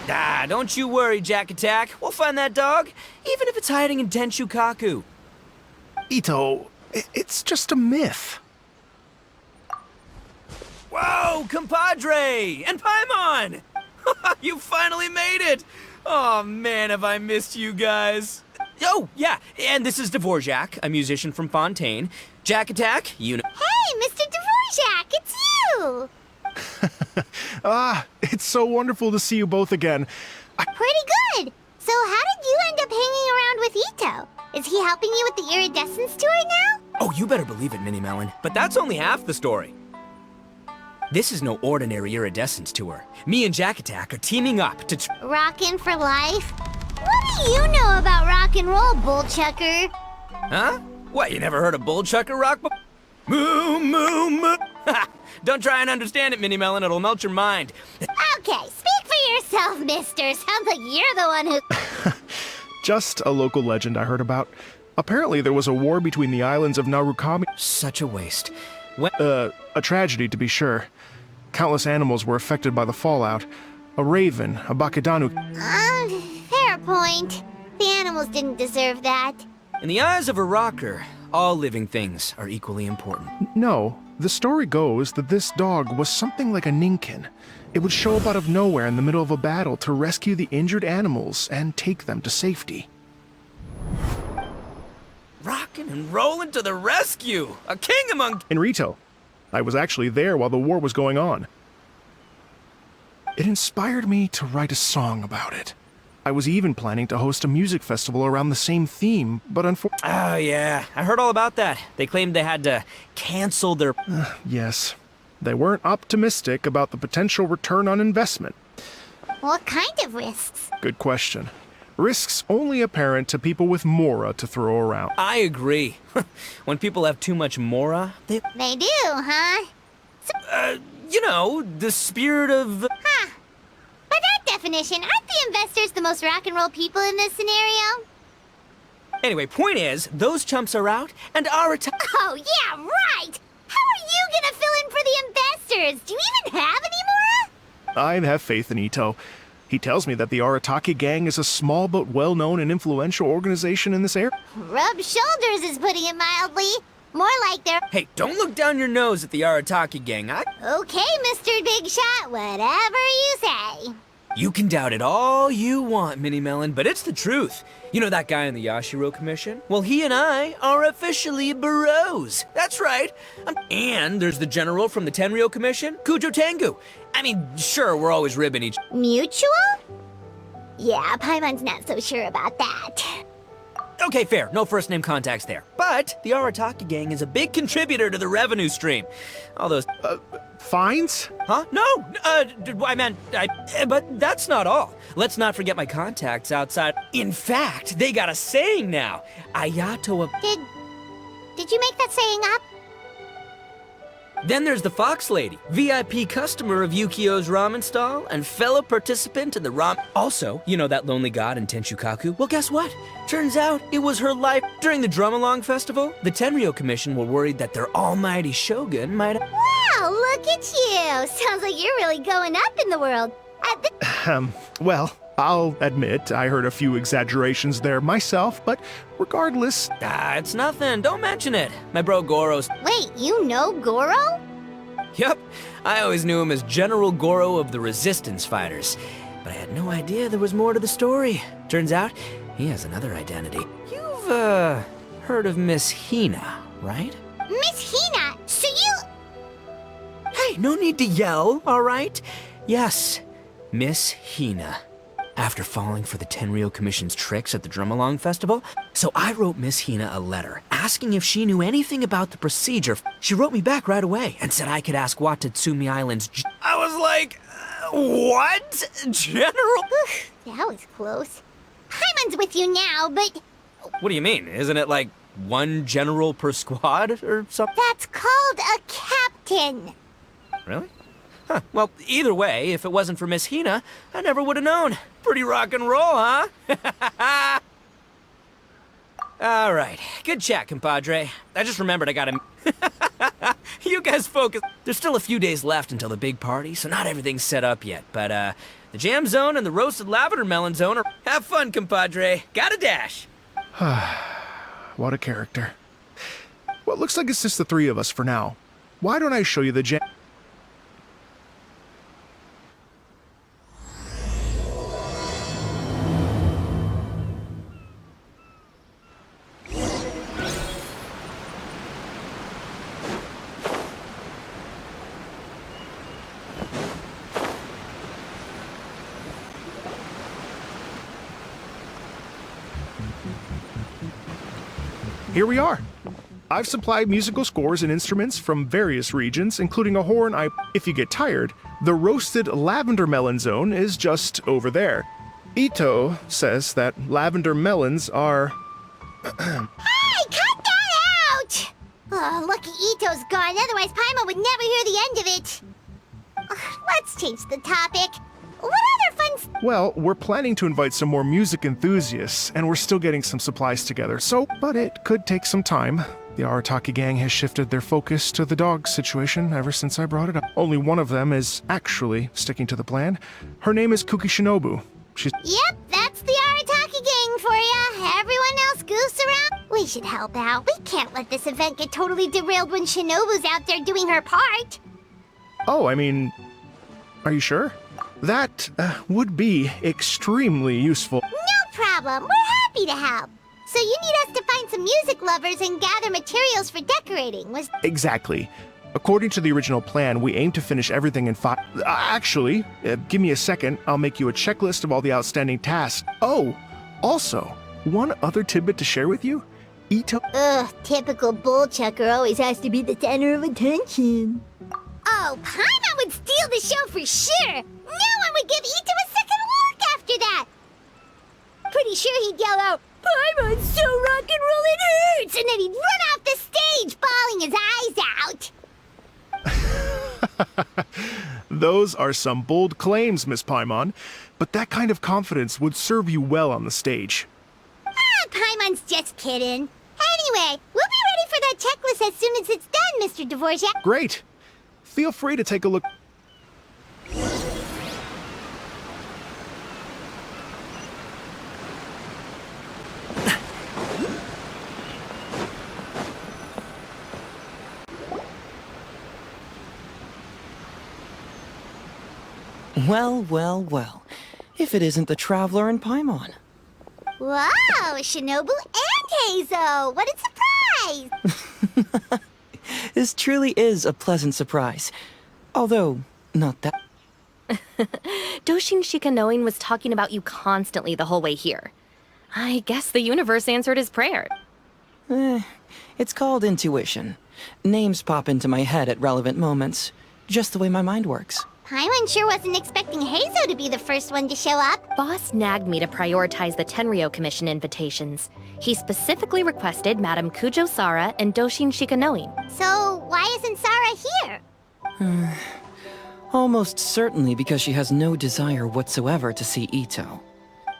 Ah, don't you worry, Jack Attack. We'll find that dog, even if it's hiding in Tenshukaku. Ito, it's just a myth. Whoa, compadre! And Paimon! You finally made it! Oh man, have I missed you guys. Oh, yeah, and this is Dvorak, a musician from Fontaine. Jack Attack, you know. Hey, Mr. Dvorak, it's you! It's so wonderful to see you both again. Pretty good. So how did you end up hanging around with Ito? Is he helping you with the Iridescence tour now? Oh, you better believe it, Minnie Melon. But that's only half the story. This is no ordinary Iridescence tour. Me and Jack Attack are teaming up to Rockin' for life? What do you know about rock and roll, bullchucker? Huh? What, you never heard of Bullchucker rock? Moo, moo, moo. Don't try and understand it, Minnie Melon. It'll melt your mind. Okay, speak for yourself, mister. Sounds like you're the one who... Just a local legend I heard about. Apparently there was a war between the islands of Narukami. Such a waste. A tragedy to be sure. Countless animals were affected by the fallout. A raven, a bakidanu. Fair point. The animals didn't deserve that. In the eyes of a rocker, all living things are equally important. No, the story goes that this dog was something like a ninkin. It would show up out of nowhere in the middle of a battle to rescue the injured animals and take them to safety. Rockin' and rollin' to the rescue! A king among... In Rito, I was actually there while the war was going on. It inspired me to write a song about it. I was even planning to host a music festival around the same theme, but unfortunately... Oh, yeah. I heard all about that. They claimed they had to cancel their... Yes. They weren't optimistic about the potential return on investment. What kind of risks? Good question. Risks only apparent to people with mora to throw around. I agree. When people have too much mora, they... They do, huh? You know, the spirit of... Huh. By that definition, aren't the investors the most rock and roll people in this scenario? Anyway, point is, those chumps are out, and Arataki... Oh, yeah, right! How are you gonna fill in for the investors? Do you even have any more? I have faith in Ito. He tells me that the Arataki gang is a small but well-known and influential organization in this area. Rub shoulders is putting it mildly. More like they're... Hey, don't look down your nose at the Arataki gang. Okay, Mr. Big Shot, whatever you say. You can doubt it all you want, Minnie Melon, but it's the truth. You know that guy in the Yashiro Commission? Well, he and I are officially bros. That's right. And there's the general from the Tenryo Commission, Kujo Tengu. I mean, sure, we're always ribbing each... Mutual? Yeah, Paimon's not so sure about that. Okay, fair. No first-name contacts there. But the Arataki gang is a big contributor to the revenue stream. All those... Fines? Huh? No! I meant... but that's not all. Let's not forget my contacts outside. In fact, they got a saying now. Ayato... Did you make that saying up? Then there's the Fox Lady, VIP customer of Yukio's ramen stall and fellow participant in the ramen... Also, you know that lonely god in Tenshukaku? Well, guess what? Turns out it was her life. During the Drum-Along Festival, the Tenryo Commission were worried that their almighty shogun might... Wow, look at you! Sounds like you're really going up in the world. Well, I'll admit I heard a few exaggerations there myself, but regardless... it's nothing. Don't mention it. My bro Goro's... Wait, you know Goro? Yup. I always knew him as General Goro of the Resistance Fighters. But I had no idea there was more to the story. Turns out, he has another identity. You've, heard of Miss Hina, right? Miss Hina? So you... Hey, no need to yell, all right? Yes, Miss Hina. After falling for the Tenryo Commission's tricks at the Drum-Along Festival, so I wrote Miss Hina a letter, asking if she knew anything about the procedure. She wrote me back right away and said I could ask Watatsumi Island's... I was like, what? General? That was close. Paimon's with you now, but... What do you mean? Isn't it like one general per squad or something? That's called a captain. Really? Huh. Well, either way, if it wasn't for Miss Hina, I never would have known. Pretty rock and roll, huh? All right. Good chat, compadre. I just remembered I gotta... You guys focus. There's still a few days left until the big party, so not everything's set up yet. But, The jam zone and the roasted lavender melon zone are... Have fun, compadre. Gotta dash. What a character. Well, it looks like it's just the three of us for now. Why don't I show you the jam... Here we are. I've supplied musical scores and instruments from various regions, including a horn. If you get tired, the roasted lavender melon zone is just over there. Ito says that lavender melons are... Hey, cut that out! Oh, lucky Ito's gone, otherwise Paimon would never hear the end of it. Let's change the topic. What other fun... Well, we're planning to invite some more music enthusiasts, and we're still getting some supplies together, but it could take some time. The Arataki gang has shifted their focus to the dog situation ever since I brought it up. Only one of them is actually sticking to the plan. Her name is Kuki Shinobu. She's... Yep, that's the Arataki gang for ya. Everyone else goofs around. We should help out. We can't let this event get totally derailed when Shinobu's out there doing her part. Oh, I mean... Are you sure? That would be extremely useful. No problem. We're happy to help. So you need us to find some music lovers and gather materials for decorating, Exactly. According to the original plan, we aim to finish everything in 5... Actually, give me a second. I'll make you a checklist of all the outstanding tasks. Oh, also, one other tidbit to share with you. Ito... Ugh, typical bullchucker always has to be the center of attention. Oh, Paimon would steal the show for sure! No one would give Ito a second look after that! Pretty sure he'd yell out, "Paimon's so rock and roll it hurts!" And then he'd run off the stage, bawling his eyes out! Those are some bold claims, Miss Paimon, but that kind of confidence would serve you well on the stage. Paimon's just kidding. Anyway, we'll be ready for that checklist as soon as it's done, Mr. Dvorak. Great! Feel free to take a look. Well, well, well. If it isn't the Traveler and Paimon. Wow, Shinobu and Heizo! What a surprise! This truly is a pleasant surprise. Although, not that... Doshin Shikanoin was talking about you constantly the whole way here. I guess the universe answered his prayer. It's called intuition. Names pop into my head at relevant moments. Just the way my mind works. Paimon sure wasn't expecting Heizo to be the first one to show up. Boss nagged me to prioritize the Tenryo Commission invitations. He specifically requested Madame Kujo Sara and Doshin Shikanoin. So, why isn't Sara here? Almost certainly because she has no desire whatsoever to see Ito.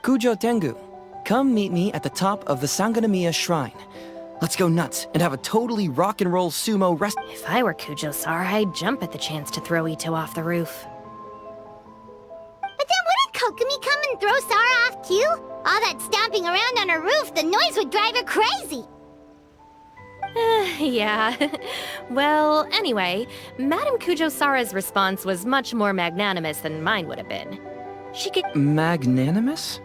Kujo Tengu, come meet me at the top of the Sangonomiya Shrine. Let's go nuts and have a totally rock and roll sumo rest. If I were Kujo Sara, I'd jump at the chance to throw Ito off the roof. But then wouldn't Kokomi come and throw Sara off too? All that stomping around on her roof, the noise would drive her crazy. Yeah. Well, anyway, Madame Kujo Sara's response was much more magnanimous than mine would have been. She could... Magnanimous?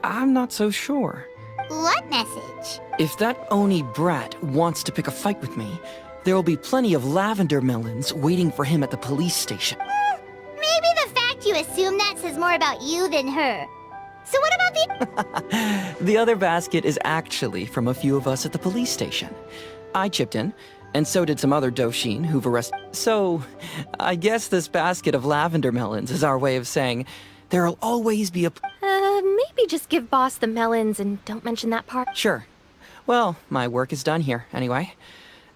I'm not so sure. What message? If that Oni brat wants to pick a fight with me, there will be plenty of lavender melons waiting for him at the police station. Maybe the fact you assume that says more about you than her. So what about the... The other basket is actually from a few of us at the police station. I chipped in, and so did some other Doshin who've arrested... So, I guess this basket of lavender melons is our way of saying there'll always be a... Maybe just give Boss the melons and don't mention that part. Sure. Well, my work is done here, anyway.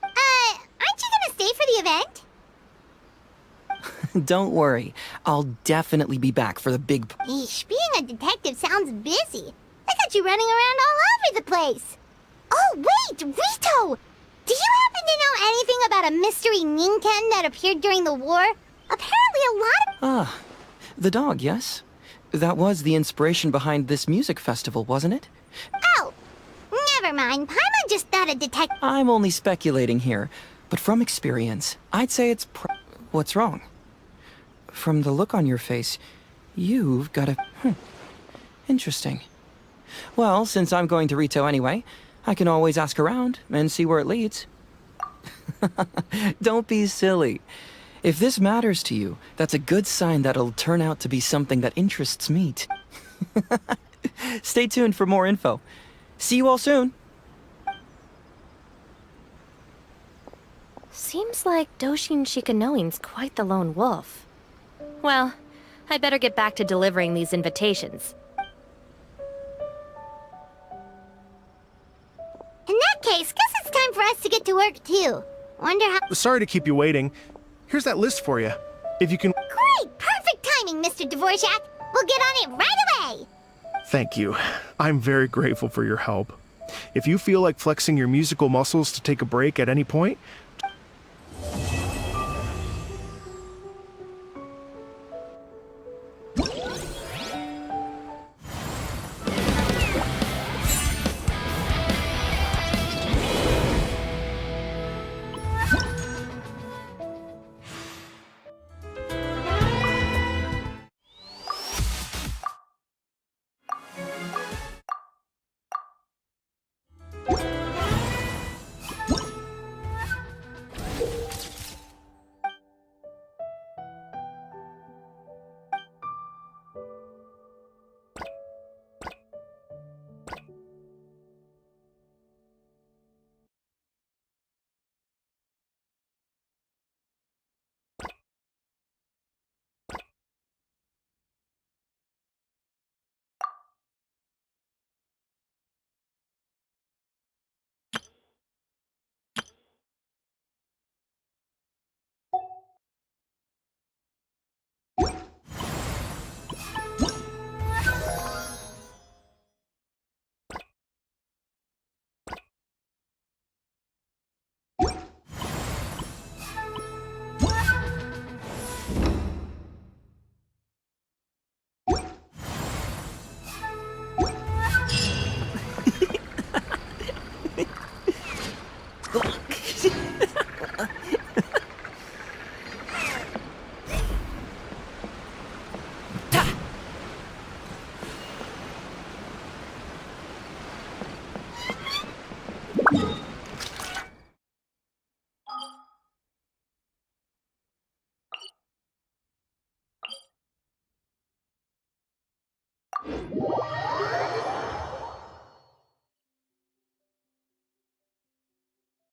Aren't you gonna stay for the event? Don't worry. I'll definitely be back for the big... Eesh, being a detective sounds busy. I got you running around all over the place. Oh, wait, Rito! Do you happen to know anything about a mystery Ninken that appeared during the war? Apparently a lot of... The dog, yes? That was the inspiration behind this music festival, wasn't it? Oh, never mind. Paimon just thought a detective. I'm only speculating here, but from experience, I'd say it's What's wrong? From the look on your face, you've got a... Interesting. Well, since I'm going to Rito anyway, I can always ask around and see where it leads. Don't be silly. If this matters to you, that's a good sign that it'll turn out to be something that interests me. Stay tuned for more info. See you all soon. Seems like Doshin Shikanoin's quite the lone wolf. Well, I'd better get back to delivering these invitations. In that case, guess it's time for us to get to work too. Wonder how. Sorry to keep you waiting. Here's that list for you. If you can... Great! Perfect timing, Mr. Dvorak. We'll get on it right away! Thank you. I'm very grateful for your help. If you feel like flexing your musical muscles to take a break at any point,